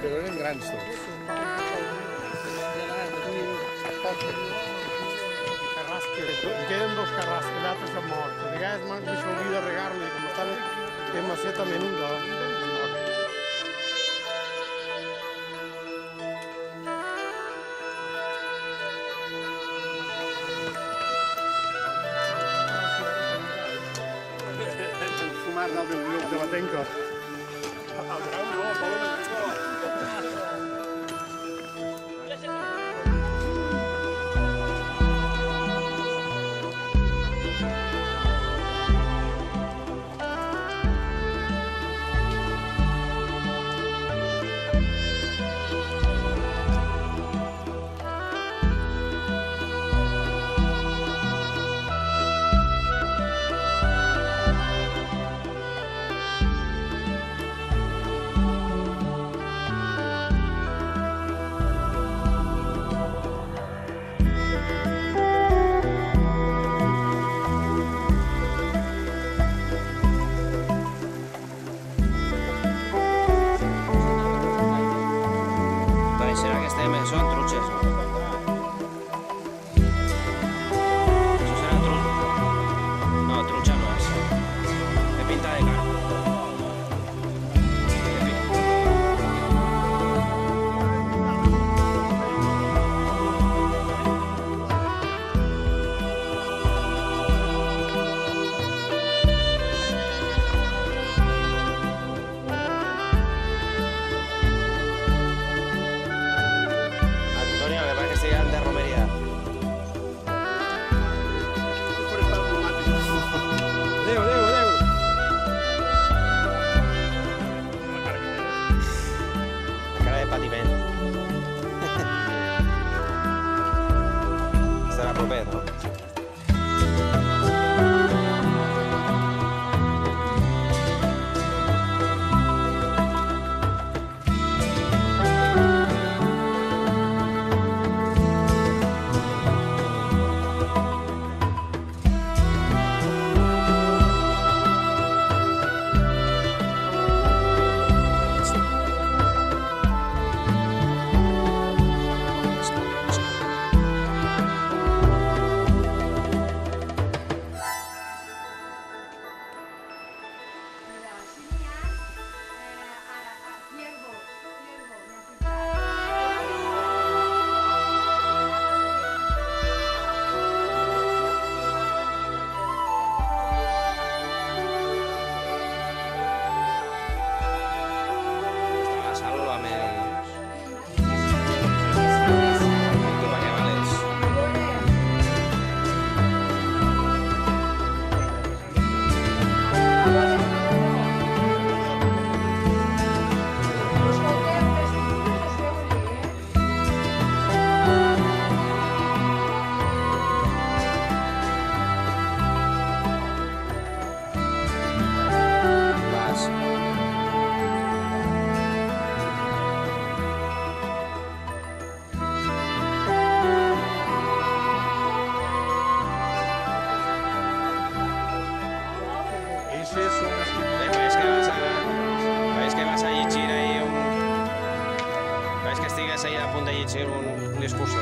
Però eren grans tots. Queden dos carrasques, l'altre s'ha mort. De vegades m'han s'oblida de regar-li, com estan en maceta menuda. Fumar de la tenca. El grau no, el Pablo no. Serà que són truches, no? Això serà trucha. No, trucha no és. De pinta de cara. De romería. Adéu. La cara de patiment. Estarà proper, no? Veus que vas a llegir ahí veus que estigues ahí a punt de llegir un discurs.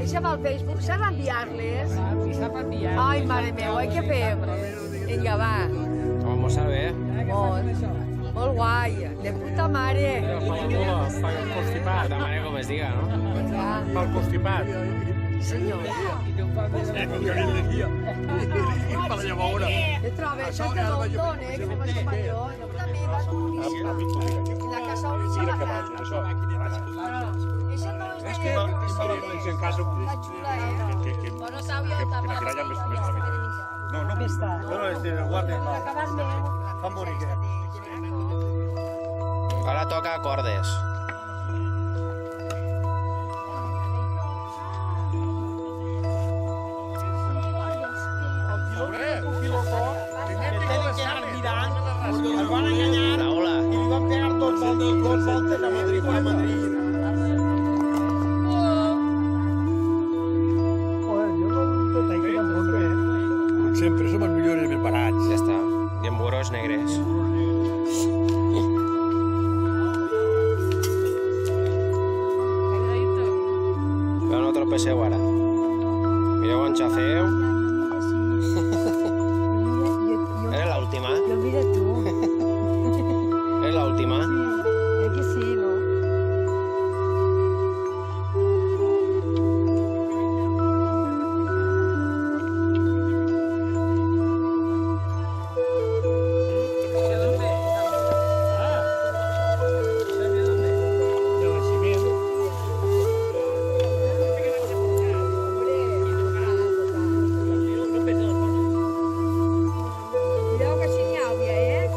Deixa'm al Facebook, s'ha d'enviar-les? Ai, mare meva, què fem? Vinga, va. Vamos a ver. Molt guai, de puta mare. Pel constipat. Puta mare com es diga, no? Pel constipat. Senyor. Per la llavora. Te trobes, això és de London, que fem això jo. Jo també vaig a la casa on s'ha baixat. Això no és de... si en caso que n'atirà més malament. No, guarda, fa morir. Ara toca cordes. El van enganyar Taula. i li van pegar dos voltes a Madrid. Sempre som els millors i més barats. Ja està. I amb burros negres. Però no tropeceu ara. Mireu on xafeu. Era l'última? Yo mira tú. Era l'última? Es que sí, ¿no? Cuidado que sin agua, ¿eh?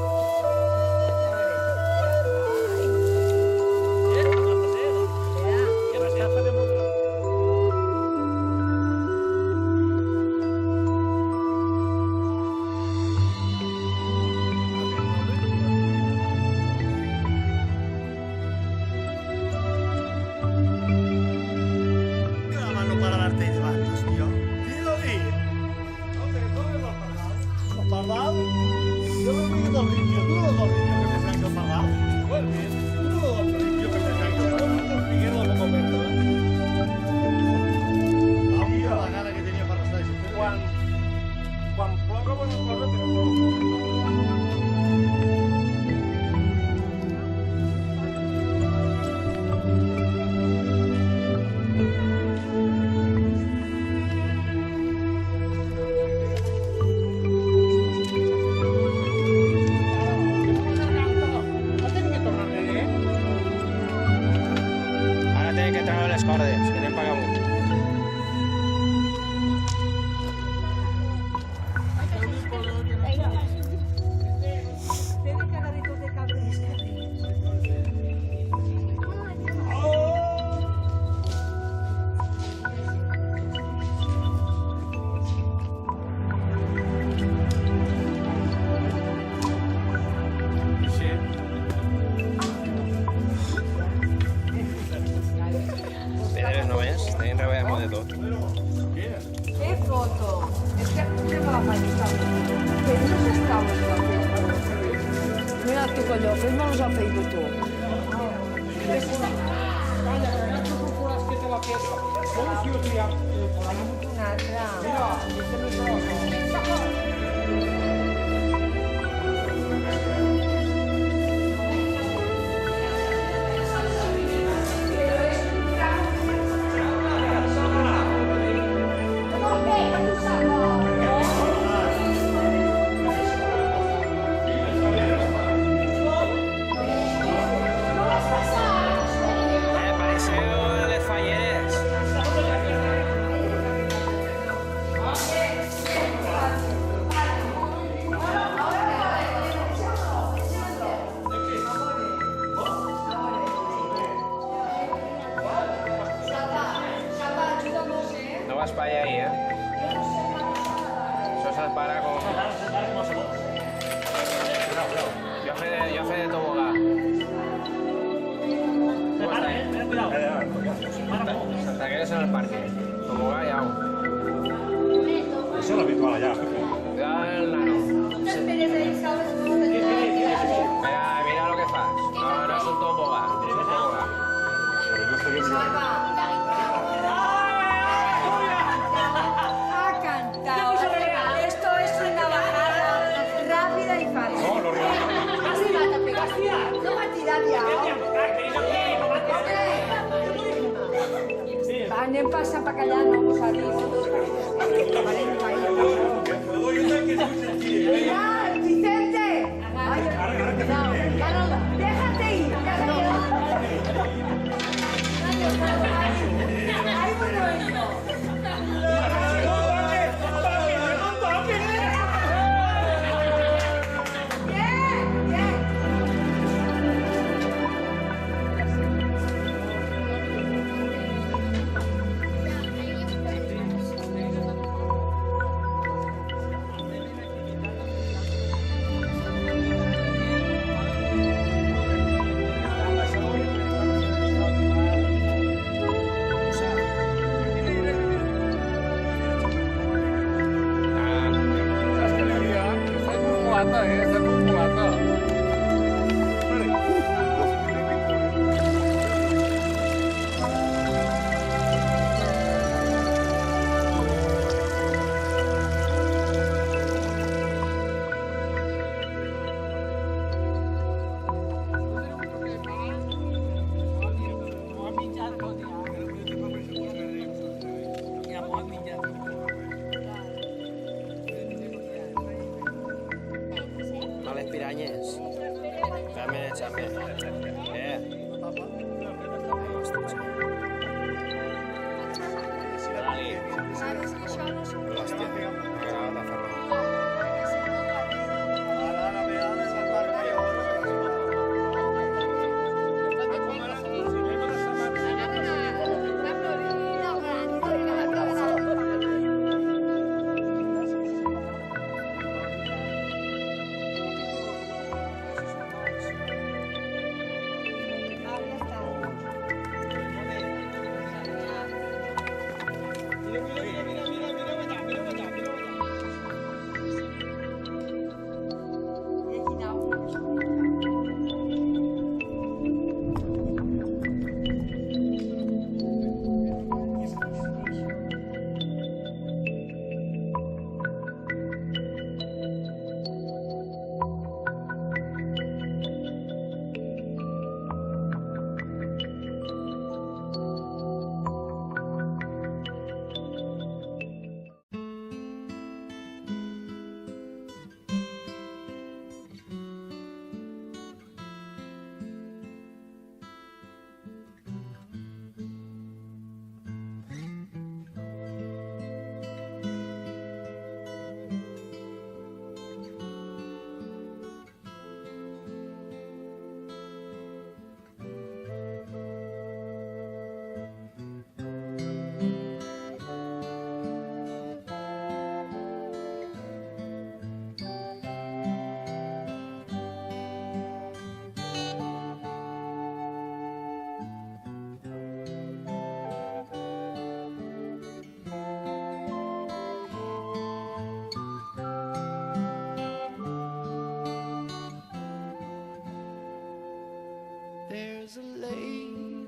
La mano para darte bandas, tío. Tío, ¿Los pardal? Yo no me quedo limpio. ¿Tú no lo limpio que te saca el pardal? Igual bien. ¿Tú no lo limpio que te saca el pardal? El Figuero lo poco perto, ¿eh? Mira la gana que tenía para estar ese Quan plora, bona cosa, però plou. Ara té que treure les cordes, que anem pagant un. Pedres només, tenim rebem de tot. ¿Qué foto? Es que no me la faig. Que no s'està a Facebook. Mira tu, colló, fes-me'ls a Facebook, tu. Una altra. Pareixeu les falleres. No vas para ahí, ¿eh? Eso se para con... Yo fe de tobogán. ¿Cómo está ahí? Hasta que eres en el parque. Tobogán y agua. Això és l'habitual allà. Cuidado el nano. Mira lo que fas. No, no es un tobogán. Es un tobogán. Però jo estaria millor. Ha cantado. Esto es una bajada rápida y fácil. No, no arriba. No va a tirar ya. Va, anem passant per allà, no us ha dit. Mira, Vicente. Ay, no, déjate ir. Ay, bueno,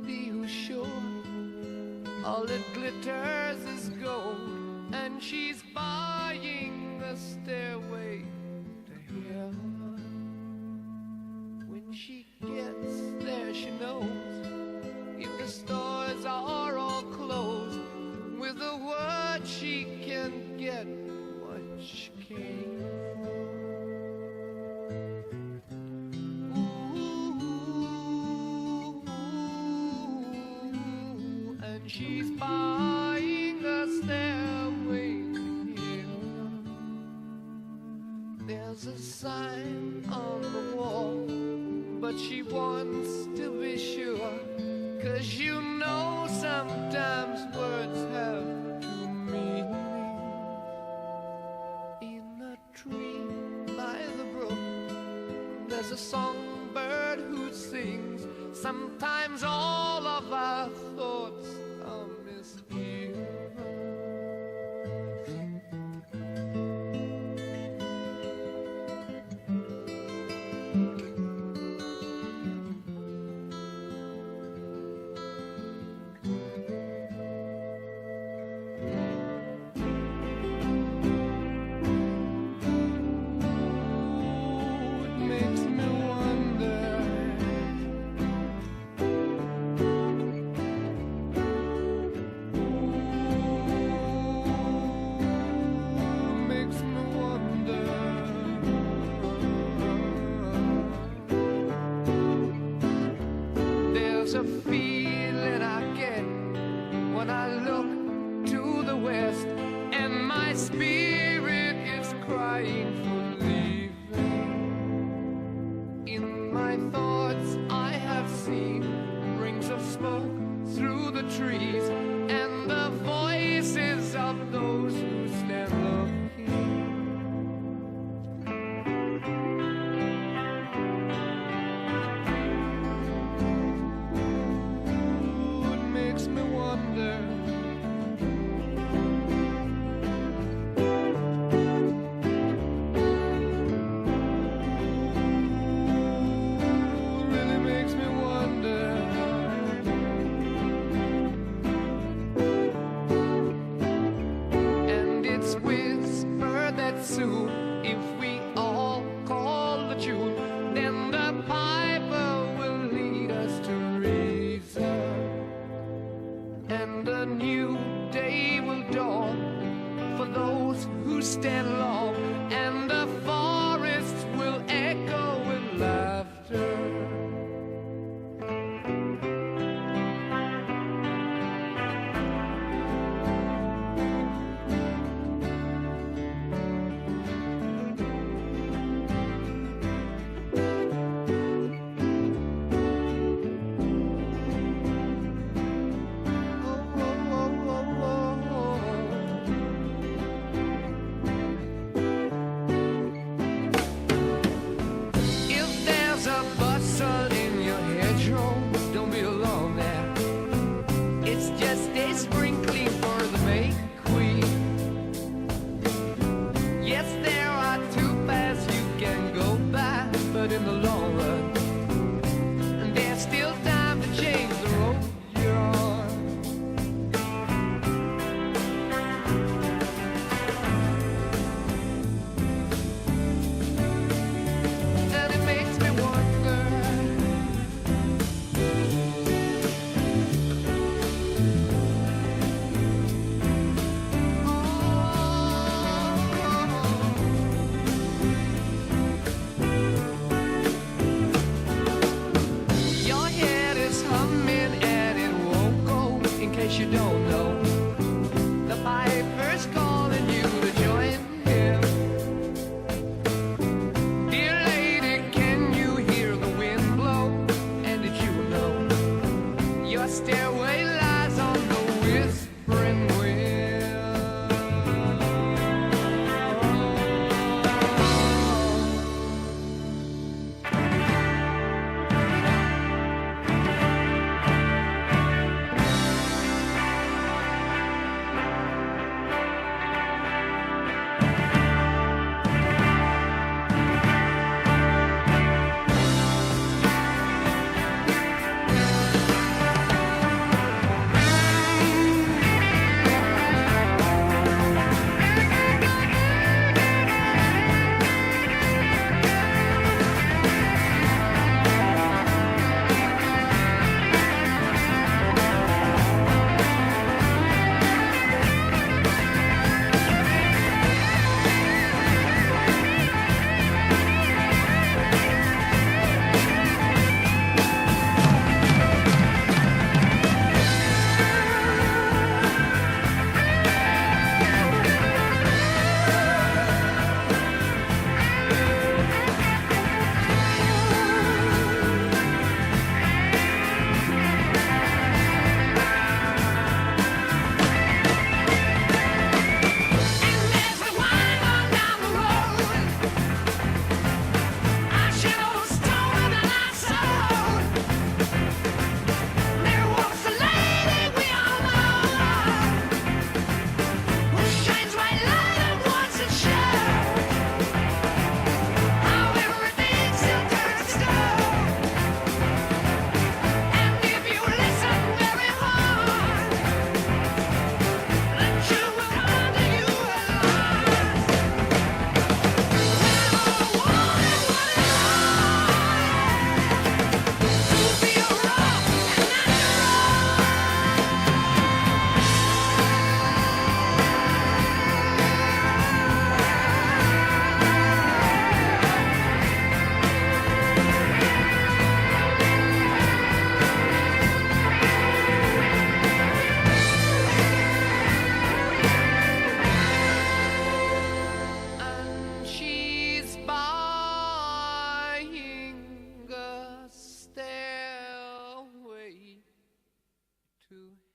be who's sure all that glitters is gold, and she's buying a stairway to heaven. When she gets there, she knows if the stores are all closed, with a word she can get what she came for. Ooh, and she's buying a stairway to heaven. There's a sign on the wall, but she wants to be sure, 'cause you know sometimes words have two meanings. In a tree by the brook, there's a songbird who sings. Sometimes all of our thoughts are misgiven. There's a feeling I get when I look to the west, and my spirit is crying for leaving. In my thoughts I have seen rings of smoke through the trees, and the voices of those who stand looking. Soon, if we all call the tune, then the piper will lead us to reason, and a new day will dawn for those who stand long, and the forests will echo with laughter. You don't know, the piper's calling you to join him. Dear lady, can you hear the wind blow? And did you know your stairway lies on the whispering wind? to